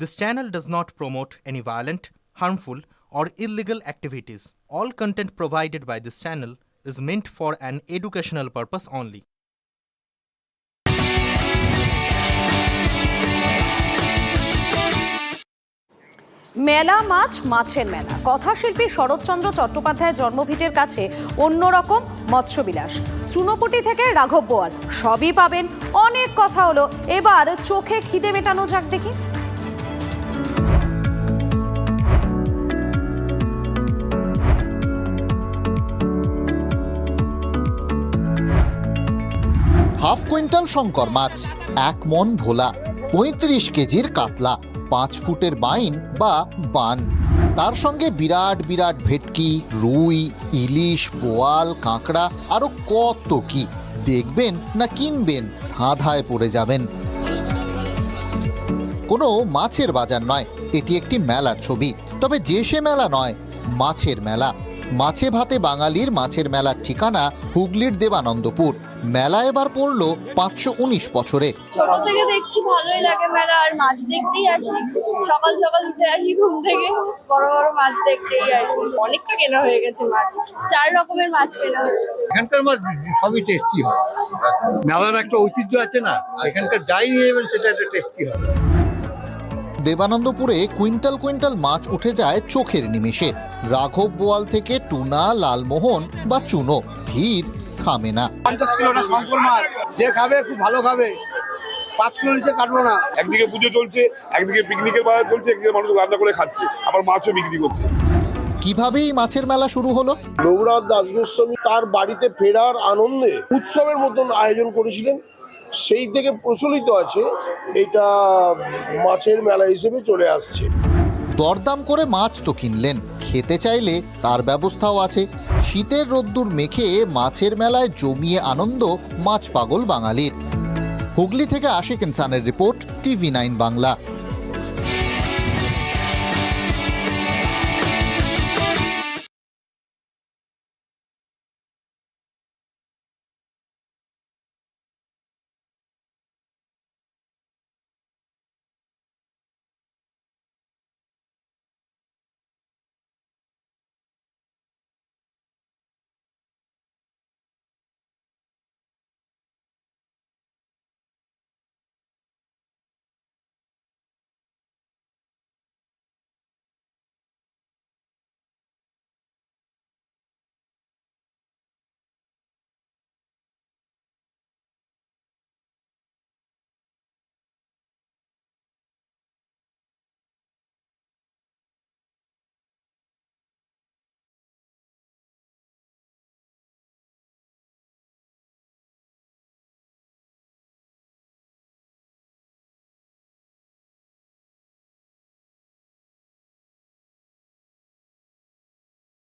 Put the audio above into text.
This channel does not promote any violent, harmful, or illegal activities. All content provided by this channel is meant for an educational purpose only. মেলা মাছ মাছের মেলা কথাশিল্পী শরৎচন্দ্র চট্টোপাধ্যায়ের জন্মভিটের কাছে অন্যরকম মৎস্যবিলাস। চুনোপুটি থেকে রাঘব বোয়াল সবই পাবেন। অনেক কথা হলো, এবার চোখে খিদে মেটানো যাক দেখি। হাফ কুইন্টাল শঙ্কর মাছ, 1 মন ভোলা, 35 কেজির কাতলা, 5 ফুটের বাইন বা বান, তার সঙ্গে বিরাট বিরাট ভেটকি, রুই, ইলিশ, বোয়াল, কাঁকড়া, আরো কত কি। দেখবেন না কিনবেন, ধাঁধায় পড়ে যাবেন। কোনো মাছের বাজার নয়, এটি একটি মেলার ছবি। তবে যে সে মেলা নয়, মাছের মেলা। মাছে ভাতে বাঙালির মাছের মেলার ঠিকানা হুগলির দেবানন্দপুর। মেলা এবার পড়লো 519 বছরে। ছোট থেকে দেখছি, ভালোই লাগে মেলা। আর মাছ দেখতেই আসি, সকাল সকাল উঠে আসি ঘুম থেকে, বড় বড় মাছ দেখতেই আসি। অনেকটা কেনা হয়ে গেছে মাছ, 4 রকমের মাছ কেনা হয়েছে। এখানকার মাছ সবই টেস্টি হয়। মেলার একটা ঐতিহ্য আছে না, এখানকার যাই নিয়ে যাবেন সেটা একটা টেস্টি হয়। দেবানন্দপুরে কুইন্টাল কুইন্টাল মাছ উঠে যায় চোখের নিমেষে। রাঘব বোয়াল থেকে টুনা, লালমোহন বা চুনো, ভিড় থামে না। 50 কিলোটা শঙ্কর মাছ, যে খাবে খুব ভালো খাবে, 5 কিলো নিচে কাটবো না। একদিকে পুজো চলছে, একদিকে পিকনিকের বাজার চলছে, একদিকে মানুষ রান্না করে খাচ্ছে, আবার মাছও বিক্রি করছে। কিভাবে এই মাছের মেলা শুরু হলো? রঘুনাথ দাস গোস্বামী তার বাড়িতে ফেরার আনন্দে উৎসবের মতন আয়োজন করেছিলেন, সেই থেকে প্রচলিত আছে, এটা মাছের মেলা হিসেবে চলে আসছে। দরদাম করে মাছ তো কিনলেন, খেতে চাইলে তার ব্যবস্থাও আছে। শীতের রোদ্দুর মেখে মাছের মেলায় জমিয়ে আনন্দ মাছ পাগল বাঙালির। হুগলি থেকে আশিক ইনসানের রিপোর্ট, TV9 বাংলা।